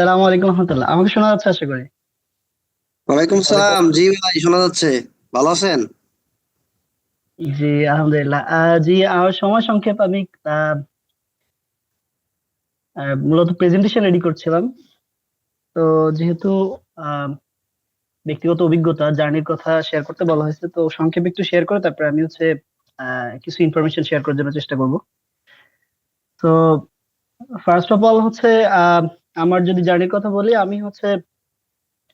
সালাম আলাইকুম রহমতুল্লাহ। আমাকে শোনা যাচ্ছে আশা করি। ওয়ালাইকুম সালাম। জি ভাই, শোনা যাচ্ছে। ভালো আছেন? জি, আলহামদুলিল্লাহ। জি, আমার সময় সংক্ষেপ। আমি আহ, মূলত প্রেজেন্টেশন রেডি করছিলাম। তো যেহেতু আহ, ব্যক্তিগত অভিজ্ঞতা জার্নির কথা শেয়ার করতে বলা হয়েছে, তো সংক্ষেপে একটু শেয়ার করে তারপরে আমি হচ্ছে কিছু ইনফরমেশন শেয়ার করার জন্য চেষ্টা করব। তো ফার্স্ট অফ অল হচ্ছে আহ, আমার যদি জার্নির কথা বলি, আমি হচ্ছে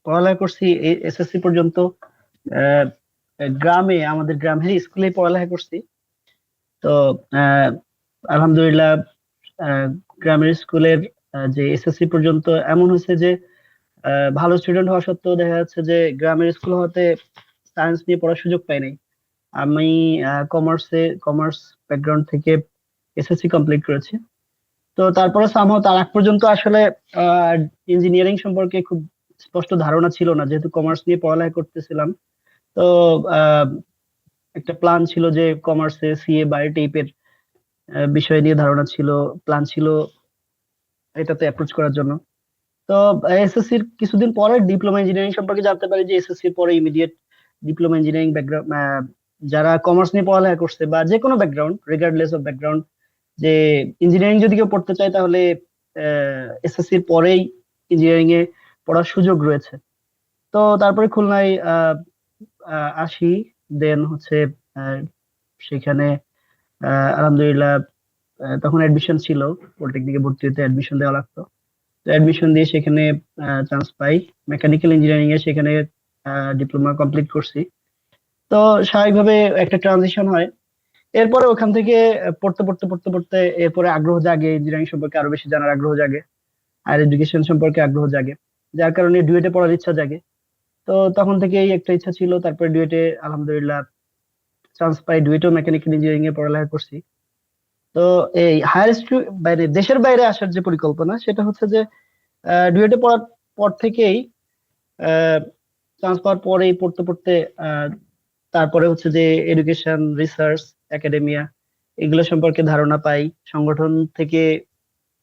পড়ালেখা করছি এসএসসি পর্যন্ত। আহ, গ্রামে, আমাদের গ্রামের স্কুলে পড়ালেখা করছি। তো আহ, আলহামদুলিল্লাহ, আহ, গ্রামের স্কুলের যে এসএসসি পর্যন্ত এমন হয়েছে যে ভালো স্টুডেন্ট হওয়া সত্ত্বেও দেখা যাচ্ছে যে গ্রামের স্কুল হতে সায়েন্স নিয়ে পড়ার সুযোগ পাই নাই। আমি কমার্স ব্যাকগ্রাউন্ড থেকে এসএসসি কমপ্লিট করেছি। তো তারপরে সামহাও তার আগ পর্যন্ত আসলে ইঞ্জিনিয়ারিং সম্পর্কে খুব স্পষ্ট ধারণা ছিল না, যেহেতু কমার্স নিয়ে পড়ালেখা করতেছিলাম। তো আহ, একটা প্ল্যান ছিল যে কমার্সে সিএ বা টাইপের বিষয় নিয়ে ধারণা ছিল, প্ল্যান ছিল এটাতে অ্যাপ্রোচ করার জন্য। তো এসএসসির কিছুদিন পরে ডিপ্লোমা ইঞ্জিনিয়ারিং সম্পর্কে জানতে পারি যে এসএসসির পরে ইমিডিয়েট ডিপ্লোমা ইঞ্জিনিয়ারিং ব্যাকগ্রাউন্ড, যারা কমার্স নিয়ে পড়ালেখা করছে বা যে কোনো ব্যাকগ্রাউন্ড রিগার্ডলেস অফ ব্যাকগ্রাউন্ড, যে ইঞ্জিনিয়ারিং যদি কেউ পড়তে চায় তাহলে এসএসসির পরেই ইঞ্জিনিয়ারিং এ পড়ার সুযোগ রয়েছে। তো তারপরে খুলনায় আসি। দেন হচ্ছে আহ, সেখানে আলহামদুলিল্লাহ তখন অ্যাডমিশন ছিল, পলিটেকনিকে ভর্তি হতে অ্যাডমিশন দেওয়া লাগতো। তো অ্যাডমিশন দিয়ে সেখানে চান্স পাই মেকানিক্যাল ইঞ্জিনিয়ারিং এ, সেখানে ডিপ্লোমা কমপ্লিট করছি। তো স্বাভাবিকভাবে একটা ট্রানজিশন হয়। এরপরে ওখান থেকে পড়তে পড়তে পড়তে পড়তে এরপরে আগ্রহ জাগে, ইঞ্জিনিয়ারিং সম্পর্কে আরো বেশি জানার আগ্রহ জাগে, হায়ার এডুকেশন সম্পর্কে আগ্রহ জাগে, যার কারণে ডুয়েটে পড়ার ইচ্ছা জাগে। তো তখন থেকেই একটা ইচ্ছা ছিল, তারপরে ডুয়েটে আলহামদুলিল্লাহ চান্স পাই, ডুয়েটেও মেকানিক্যাল ইঞ্জিনিয়ারিং এ পড়ালেখা করছি। তো এই বাইরে, দেশের বাইরে আসার যে পরিকল্পনা সেটা হচ্ছে যে ডুয়েটে পড়ার পর থেকেই, চান্স পাওয়ার পরেই পড়তে পড়তে আহ, তারপরে হচ্ছে যে এডুকেশন, রিসার্চ, একাডেমিয়া এগুলো সম্পর্কে ধারণা পাই। সংগঠন থেকে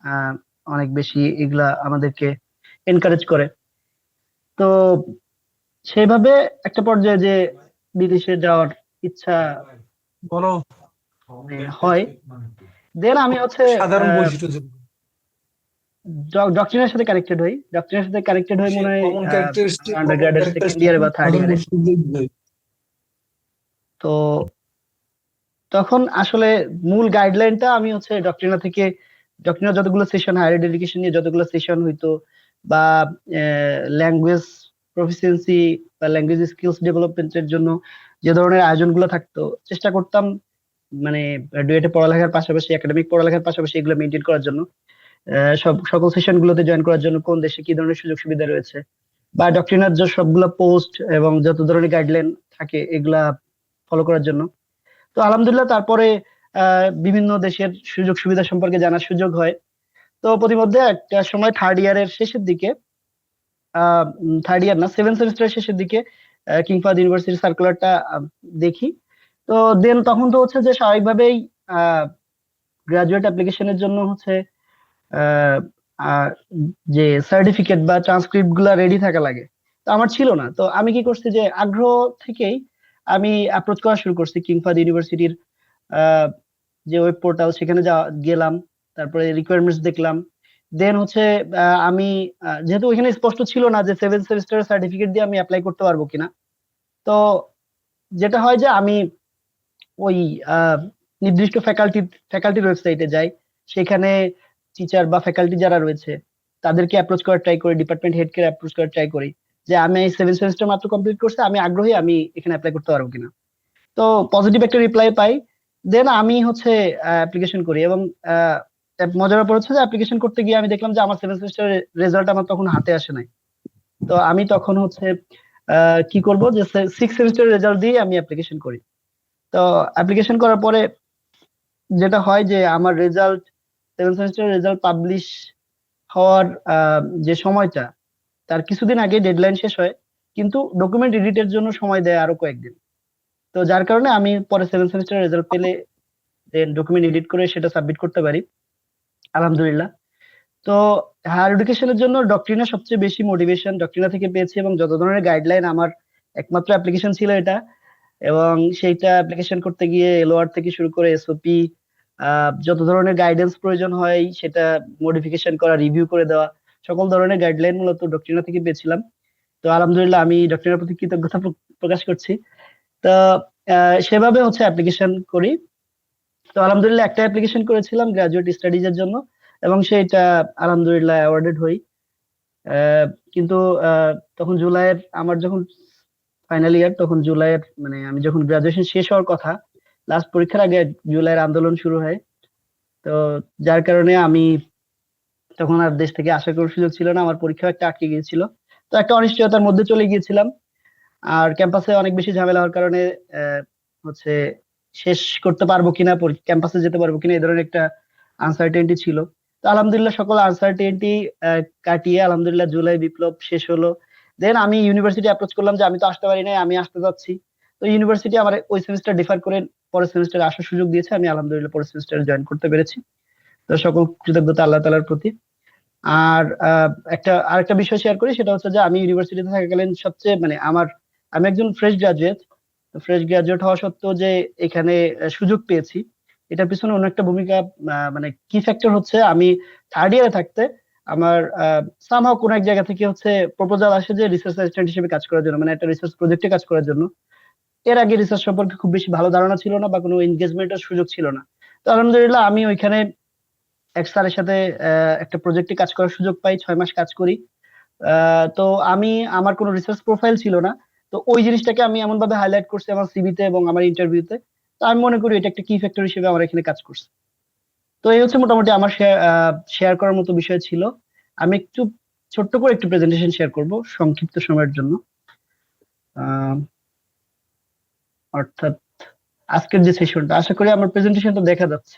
আহ, অনেক বেশি এগুলা আমাদেরকে এনকারেজ করে। তো সেইভাবে একটা পর্যায়ে যে বিদেশে যাওয়ার ইচ্ছা বলো। হয়। দেন আমি হচ্ছে সাধারণ বৈশিষ্ট্য যেগুলো, ডক্টরিনের সাথে কানেক্টেড হই। ডক্টরিনের সাথে কানেক্টেড হই সে মনে হয় কমন আন্ডারগ্রাডের সেকেন্ড ক্যারেক্টারিস্টিক ইয়ারে বা থার্ড সাধারণ ইয়ারে। বৈশিষ্ট্য দিয়ে বোঝায়। তো তখন আসলে মূল গাইডলাইনটা আমি হচ্ছে ডক্টরিনা থেকে, ডক্টরিনা যতগুলো সেশন, হায়ার এডুকেশন নিয়ে যতগুলো সেশন হইতো, বা ল্যাঙ্গুয়েজ প্রফিসিয়েন্সি বা ল্যাঙ্গুয়েজ স্কিলস ডেভেলপমেন্টের জন্য যে ধরনের আয়োজনগুলো থাকতো, চেষ্টা করতাম মানে ডুয়েটে পড়ালেখার পাশাপাশি, একাডেমিক পড়ালেখার পাশাপাশি এগুলো মেনটেন করার জন্য, সকল সেশন গুলোতে জয়েন করার জন্য কোন দেশে কি ধরনের সুযোগ সুবিধা রয়েছে, বা ডক্টরিনার যে সবগুলা পোস্ট এবং যত ধরনের গাইডলাইন থাকে এগুলা ফলো করার জন্য। তো আলহামদুলিল্লাহ তারপরে বিভিন্ন দেশের সুযোগ সুবিধা সম্পর্কে জানার সুযোগ হয়। তো প্রতিমধ্যে একটা সময় থার্ড ইয়ারের শেষের দিকে, থার্ড ইয়ার না, সেভেন সেমিস্টারের শেষের দিকে কিং ফাহাদ ইউনিভার্সিটির সার্কুলারটা দেখি। তো দেন তখন তো হচ্ছে যে স্বাভাবিকভাবেই গ্রাজুয়েট অ্যাপ্লিকেশনের জন্য হচ্ছে আহ, আহ, যে সার্টিফিকেট বা ট্রান্সক্রিপ্ট গুলা রেডি থাকা লাগে। তো আমার ছিল না। তো আমি কি করছি যে আগ্রহ থেকেই আমি অ্যাপ্রোচ করা শুরু করছি কিং ফাহাদ ইউনিভার্সিটির যে ওয়েব পোর্টাল, সেখানে গেলাম। তারপরে রিকোয়ারমেন্টস দেখলাম। দেন হচ্ছে আমি যেহেতু ওইখানে স্পষ্ট ছিল না যে সেভেন সেমিস্টারের সার্টিফিকেট দিয়ে আমি অ্যাপ্লাই করতে পারবো কিনা। তো যেটা হয় যে আমি ওই আহ, নির্দিষ্ট ফ্যাকাল্টির ওয়েবসাইটে যাই। সেখানে টিচার বা ফ্যাকাল্টি যারা রয়েছে তাদেরকে অ্যাপ্রোচ করার ট্রাই করি, ডিপার্টমেন্ট হেড কে অ্যাপ্রোচ করার ট্রাই করি যে আমি এই সেভেন সেমিস্টার মাত্র কমপ্লিট করছি, আমি আগ্রহী, আমি এখানে অ্যাপ্লাই করতে পারবো কিনা। তো পজিটিভ একটা রিপ্লাই পাই। দেন আমি হচ্ছে অ্যাপ্লিকেশন করি, এবং মজার ব্যাপার হচ্ছে যে অ্যাপ্লিকেশন করতে গিয়ে আমি দেখলাম যে আমার সেভেন সেমিস্টার রেজাল্ট আমার তখন হাতে আসে নাই। তো আমি তখন হচ্ছে কি করব, যে সিক্স সেমিস্টার রেজাল্ট দিয়ে আমি অ্যাপ্লিকেশন করি। তো অ্যাপ্লিকেশন করার পরে যেটা হয় যে আমার result, seven semester result publish হওয়ার যে সময়টা, তার কিছুদিন আগে ডেডলাইন শেষ হয়, কিন্তু ডকুমেন্ট এডিটের জন্য সময় দেয় আরো কয়েকদিন। তো যার কারণে আমি পরে সেভেন সেমিস্টার রেজাল্ট পেলে দেন ডকুমেন্ট এডিট করে সেটা সাবমিট করতে পারি, আলহামদুলিল্লাহ। তো হায়ার এডুকেশনের জন্য ডক্ট্রিনা সবচেয়ে বেশি মোটিভেশন ডক্ট্রিনা থেকে পেয়েছি, এবং যত ধরনের গাইডলাইন আমার একমাত্র অ্যাপ্লিকেশন ছিল এটা। এবং সেইটা অ্যাপ্লিকেশন করতে গিয়ে এলওআর থেকে শুরু করে এসওপি, যত ধরনের গাইডেন্স প্রয়োজন হয় সেটা মডিফিকেশন করা, রিভিউ করে দেওয়া, সকল ধরনের গাইডলাইন মূলত ডক্ট্রিনা থেকে পেয়েছিলাম। তো আলহামদুলিল্লাহ আমি ডক্ট্রিনার প্রতি কৃতজ্ঞতা প্রকাশ করছি। তো সেভাবে হচ্ছে অ্যাপ্লিকেশন করি। তো আলহামদুলিল্লাহ একটা অ্যাপ্লিকেশন করেছিলাম গ্রাজুয়েট স্টাডিজ এর জন্য, এবং সেটা আলহামদুলিল্লাহ অ্যাওয়ার্ডেড হই। আহ, কিন্তু তখন জুলাইয়ের, আমার যখন ফাইনাল ইয়ার, তখন জুলাইয়ের মানে আমি যখন গ্রাজুয়েশন শেষ হওয়ার কথা, লাস্ট পরীক্ষার আগে জুলাইয়ের আন্দোলন শুরু হয়। তো যার কারণে আমি তখন আর দেশ থেকে আশা করার সুযোগ ছিল না, আমার পরীক্ষা একটা আটকে গিয়েছিল। তো একটা অনিশ্চয়তার মধ্যে চলে গিয়েছিলাম। আর ক্যাম্পাসে অনেক বেশি ঝামেলা হওয়ার কারণে আহ, হচ্ছে শেষ করতে পারবো কিনা, ক্যাম্পাসে যেতে পারবো কিনা, এই ধরনের একটা আনসার্টেনটি ছিল। তো আলহামদুলিল্লাহ সকল আনসার্টেনটি কাটিয়ে আলহামদুলিল্লাহ জুলাই বিপ্লব শেষ হলো। দেন আমি ইউনিভার্সিটি অ্যাপ্রোচ করলাম যে আমি তো আসতে পারি নাই, আমি আসতে যাচ্ছি। তো ইউনিভার্সিটি আমার ওই সেমিস্টার ডিফার করে পরের সেমিস্টারে আসার সুযোগ দিয়েছে, আমি আলহামদুলিল্লাহ পরের সেমিস্টারে জয়েন করতে পেরেছি। তো সকল কৃতজ্ঞতা আল্লাহ তাআলার প্রতি। আর আরেকটা বিষয় শেয়ার করি, সেটা হচ্ছে যে আমি ইউনিভার্সিটিতে থাকাকালীন সবচেয়ে মানে আমি একজন ফ্রেশ গ্রাজুয়েট। ফ্রেশ গ্রাজুয়েট হওয়া সত্ত্বেও যে এখানে সুযোগ পেয়েছি, এটার পিছনে অন্য একটা ভূমিকা, মানে কি ফ্যাক্টর হচ্ছে, আমি থার্ড ইয়ারে থাকতে আমার সামহাও কোন এক জায়গা থেকে হচ্ছে প্রপোজাল আসে যে রিসার্চ অ্যাসিস্ট্যান্ট হিসেবে কাজ করার জন্য, মানে একটা রিসার্চ প্রজেক্টে কাজ করার জন্য। এর আগে রিসার্চ সম্পর্কে খুব বেশি ভালো ধারণা ছিল না বা কোনো এনগেজমেন্টের সুযোগ ছিল না। তো আলহামদুলিল্লাহ আমি ওইখানে এক স্যারের সাথে একটা প্রজেক্টে কাজ করার সুযোগ পাই, 6 মাস কাজ করি। তো আমার কোনো রিসার্চ প্রোফাইল ছিল না। তো ওই জিনিসটাকে আমি এমন ভাবে হাইলাইট করছি আমার সিভিতে এবং আমার ইন্টারভিউতে। তো আমি মনে করি এটা একটা কি ফ্যাক্টর হিসেবে আমার এখানে কাজ করছে। তো এই হচ্ছে মোটামুটি আমার শেয়ার করার মতো বিষয় ছিল। আমি একটু ছোট্ট করে একটু প্রেজেন্টেশন শেয়ার করব সংক্ষিপ্ত সময়ের জন্য। আহ, অর্থাৎ আজকের যে সেশনটা, আশা করি আমার প্রেজেন্টেশনটা দেখা যাচ্ছে।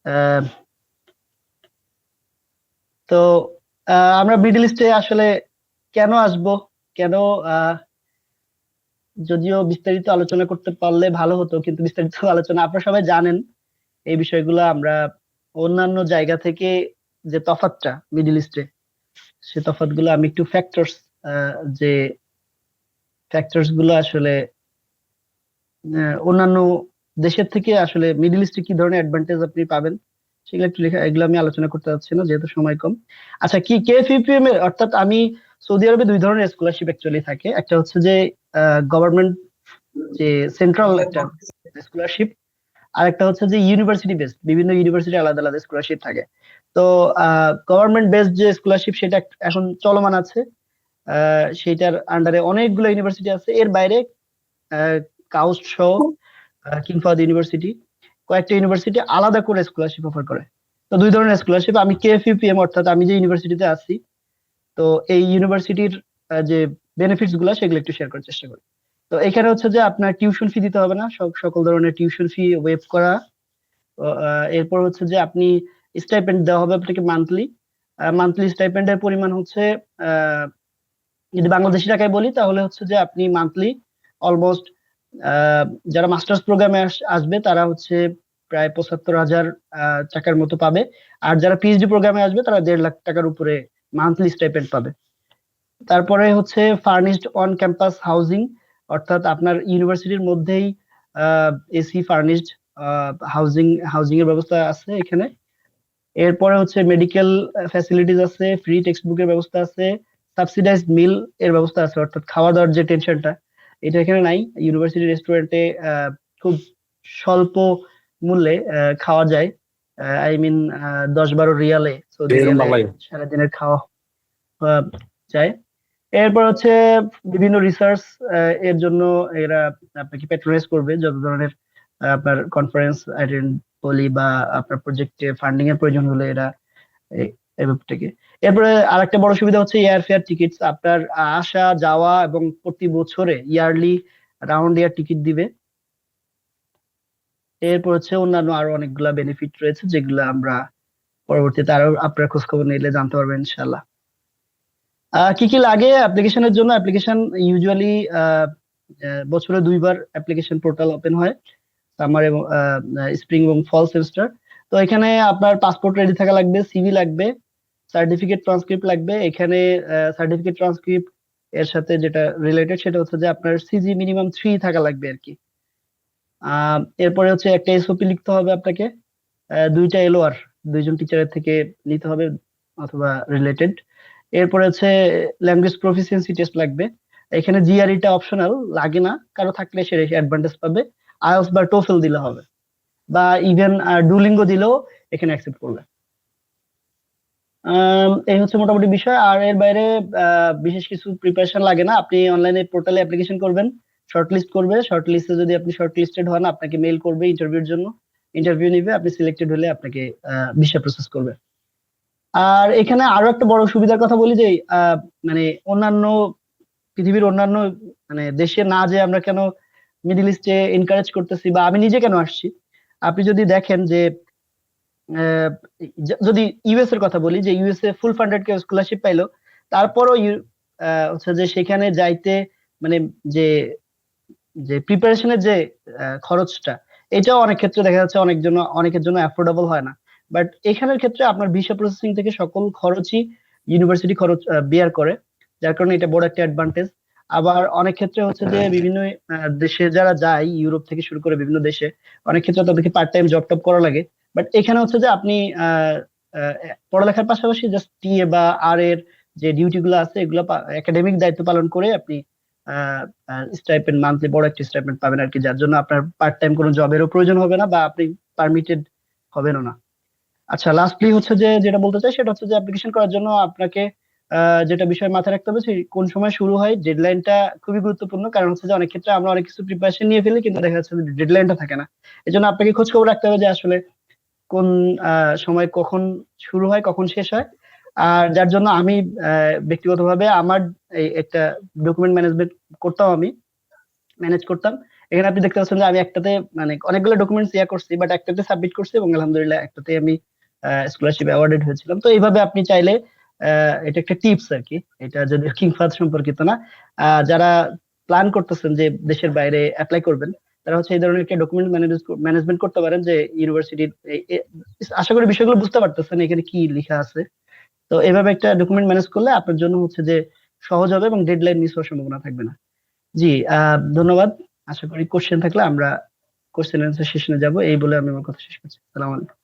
আহ, তো আমরা মিডল ইস্টে আসলে কেন আসবো, কেন, যদিও বিস্তারিত আলোচনা করতে পারলে ভালো হতো, কিন্তু বিস্তারিত আলোচনা আপনারা সবাই জানেন এই বিষয়গুলো। আমরা অন্যান্য জায়গা থেকে যে তফাৎটা মিডল ইস্টে, সে তফাৎগুলো আমি একটু যে ফ্যাক্টরস গুলো আসলে অন্যান্য দেশের থেকে আসলে মিডল ইস্টে কি ধরনের অ্যাডভান্টেজ আপনি পাবেন সেগুলো একটু লেখা, এগুলো আমি আলোচনা করতে চাচ্ছি না যেহেতু সময় কম। আচ্ছা, কি কেএফইউপিএম এর, অর্থাৎ আমি সৌদি আরবে দুই ধরনের স্কলারশিপ অ্যাকচুয়ালি থাকে। একটা হচ্ছে যে গভর্নমেন্ট, যে সেন্ট্রাল একটা স্কলারশিপ, আর একটা হচ্ছে যে ইউনিভার্সিটি বেসড, বিভিন্ন ইউনিভার্সিটি আলাদা আলাদা স্কলারশিপ থাকে। তো গভর্নমেন্ট বেসড যে স্কলারশিপ সেটা এখন চলমান আছে। সেটার আন্ডারে অনেকগুলো ইউনিভার্সিটি আছে। এর বাইরে কাউস্ট সহ কিং ফাহাদ ইউনিভার্সিটি, কয়েকটা ইউনিভার্সিটি আলাদা করে স্কলারশিপ অফার করে। তো দুই ধরনের স্কলারশিপ। আমি কেএফইউপিএম, অর্থাৎ আমি যে ইউনিভার্সিটিতে আছি, তো এই ইউনিভার্সিটির যে বেনিফিটস গুলা সেগুলো একটু শেয়ার করার চেষ্টা করি। তো এখানে হচ্ছে যে আপনার টিউশন ফি দিতে হবে না, সকল ধরনের টিউশন ফি ওয়েভ করা। এরপর হচ্ছে যে আপনি স্টাইপেন্ড দেওয়া হবে আপনাকে মান্থলি। মান্থলি স্টাইপেন্ডের পরিমাণ হচ্ছে আহ, যদি বাংলাদেশি টাকায় বলি তাহলে হচ্ছে যে আপনি মান্থলি অলমোস্ট, যারা মাস্টার্স প্রোগ্রামে আসবে তারা হচ্ছে প্রায় 75,000 টাকার মতো পাবে। আর যারা পিএইচডি প্রোগ্রামে আসবে তারা 1.5 লাখ টাকার উপরে মান্থলি স্টাইপেন্ড পাবে। তারপরে হচ্ছে ফার্নিশড অন ক্যাম্পাস হাউজিং, অর্থাৎ আপনার ইউনিভার্সিটির মধ্যেই এসি ফার্নিশড হাউজিং এর ব্যবস্থা আছে এখানে। এরপরে হচ্ছে মেডিকেল ফ্যাসিলিটিস আছে, ফ্রি টেক্সট বুকের ব্যবস্থা আছে, সাবসিডাইজড মিল এর ব্যবস্থা আছে, অর্থাৎ খাওয়া দাওয়ার যে টেনশনটা এটা এখানে নাই। ইউনিভার্সিটি রেস্টুরেন্টে খুব স্বল্প মূল্যে খাওয়া যায়। আই মিন 10-12 রিয়ালে, সৌদি রিয়ালে সারাদিনের খাওয়া আহ, যায়। এরপর হচ্ছে বিভিন্ন রিসার্চ এর জন্য এরা আপনাকে প্যাট্রোনাইজ করবে, যত ধরনের আপনার কনফারেন্স অ্যাটেন্ড বলি বা আপনার প্রজেক্টে ফান্ডিং এর প্রয়োজন হলে এরা এই ব্যাপারটাকে। এরপরে আরেকটা বড় সুবিধা হচ্ছে এয়ার ফেয়ার টিকিটস, আপনার আসা যাওয়া এবং প্রতি বছরে ইয়ারলি রাউন্ড এয়ার টিকিট দিবে। এরপর হচ্ছে অন্যান্য আরো অনেকগুলা বেনিফিট রয়েছে যেগুলো আমরা পরবর্তীতে আরো আপনার খোঁজ খবর নিলে জানতে পারবেন ইনশাল্লাহ। কি কি লাগে অ্যাপ্লিকেশনের জন্য? অ্যাপ্লিকেশন ইউজুয়ালি বছরে 2 বার অ্যাপ্লিকেশন পোর্টাল ওপেন হয়, সামার এবং স্প্রিং এবং ফল সেমিস্টার। তো তো এখানে আপনার পাসপোর্ট রেডি থাকা লাগবে, সিভি লাগবে, সার্টিফিকেট ট্রান্সক্রিপ্ট লাগবে। এখানে সার্টিফিকেট ট্রান্সক্রিপ্ট এর সাথে যেটা রিলেটেড সেটা হচ্ছে যে আপনার সিজি মিনিমাম 3 থাকা লাগবে আর কি। এরপরে হচ্ছে একটা এসওপি লিখতে হবে আপনাকে, 2টা এলওআর 2জন টিচারের থেকে নিতে হবে অথবা রিলেটেড। এরপরে হচ্ছে ল্যাঙ্গুয়েজ প্রফিসিয়েন্সি টেস্ট লাগবে। এখানে জিআরইটা অপশনাল, লাগে না, কারো থাকলে সে অ্যাডভান্টেজ পাবে। আইএলটিএস বা টোফেল দিলে হবে, বা ইভেন ডুওলিঙ্গো দিলেও এখানে অ্যাকসেপ্ট করবে। এই হচ্ছে মোটামুটি বিষয়। আর এর বাইরে বিশেষ কিছু প্রিপারেশন লাগে না। আপনি অনলাইনে পোর্টালে অ্যাপ্লিকেশন করবেন, শর্টলিস্ট করবে, শর্টলিস্টে যদি আপনি শর্টলিস্টেড হন আপনাকে মেইল করবে ইন্টারভিউর জন্য, ইন্টারভিউ নিবে, আপনি সিলেক্টেড হলে আপনাকে ভিসা প্রসেস করবে। আর এখানে আরো একটা বড় সুবিধার কথা বলি যে মানে অন্যান্য পৃথিবীর অন্যান্য মানে দেশে না যে আমরা কেন মিডল ইস্টে এনকারেজ করতেছি বা আমি নিজে কেন আসছি, আপনি যদি দেখেন যে আহ, যদি ইউএস এর কথা বলি, যে ইউএসএ ফুল ফান্ডেড কেউ স্কলারশিপ পাইলো, তারপরও হচ্ছে যে সেখানে যাইতে মানে যে যে প্রিপারেশনের যে খরচটা, এটাও অনেক ক্ষেত্রে দেখা যাচ্ছে অনেকের জন্য অ্যাফোর্ডেবল হয় না। বাট এখানের ক্ষেত্রে আপনার ভিসা প্রসেসিং থেকে সকল খরচই ইউনিভার্সিটি খরচ বিয়ার করে, যার কারণে এটা বড় একটা অ্যাডভান্টেজ। আবার অনেক ক্ষেত্রে হচ্ছে যে বিভিন্ন দেশে যারা যায়, ইউরোপ থেকে শুরু করে বিভিন্ন দেশে, অনেক ক্ষেত্রে তাদেরকে পার্ট টাইম জব টব করা লাগে। বাট এখানে হচ্ছে যে আপনি আহ, আহ, পড়ালেখার পাশাপাশি জাস্ট টিএ বা আর এর যে ডিউটি গুলো আছে এগুলো একাডেমিক দায়িত্ব পালন করে আপনি স্টাইপেন্ড, মান্থলি বড় একটা স্টাইপেন্ড পাবেন আর কি, যার জন্য আপনার পার্ট টাইম কোনো জবেরও প্রয়োজন হবে না বা আপনি পারমিটেড হবেনও না। আচ্ছা, লাস্টলি হচ্ছে যে যেটা বলতে চাই সেটা হচ্ছে যে অ্যাপ্লিকেশন করার জন্য আপনাকে যেটা বিষয় মাথায় রাখতে হবে সেই কোন সময় শুরু হয়, ডেডলাইনটা খুবই গুরুত্বপূর্ণ। কারণ হচ্ছে যে অনেক ক্ষেত্রে আমরা অনেক কিছু প্রিপারেশন নিয়ে ফেলি কিন্তু দেখা যাচ্ছে ডেডলাইনটা থাকে না। এই জন্য আপনাকে খোঁজ খবর রাখতে হবে যে আসলে কোন সময় কখন শুরু হয় কখন শেষ হয়। আর যার জন্য আমি ব্যক্তিগতভাবে আমার এই একটা ডকুমেন্ট ম্যানেজমেন্ট করতাম, আমি ম্যানেজ করতাম। এখানে আপনি দেখতে পাচ্ছেন যে আমি একটাতে মানে অনেকগুলো ডকুমেন্টস করছি, বাট একটাতে সাবমিট করছি এবং আলহামদুলিল্লাহ একটাতে আমি স্কলারশিপ অ্যাওয়ার্ডেড হয়েছিলাম। তো এইভাবে আপনি চাইলে এটা একটা টিপস আর কি, এটা যদি কিংফাদ সম্পর্কিত না, যারা প্ল্যান করতেছেন যে দেশের বাইরে অ্যাপ্লাই করবেন, তারা হচ্ছে এই ধরনের একটা ডকুমেন্ট ম্যানেজমেন্ট করতে পারেন। যে ইউনিভার্সিটির আশা করি বিষয়গুলো বুঝতে পারতেছেন এখানে কি লেখা আছে। তো এভাবে একটা ডকুমেন্ট ম্যানেজ করলে আপনার জন্য হচ্ছে যে সহজ হবে এবং ডেডলাইন মিস হওয়ার সম্ভাবনা থাকবে না। জি, ধন্যবাদ। আশা করি কোশ্চেন থাকলে আমরা কোশ্চেন অ্যান্সার সেশনে যাব। এই বলে আমি আমার কথা শেষ করছি। সালাম আলাইকুম।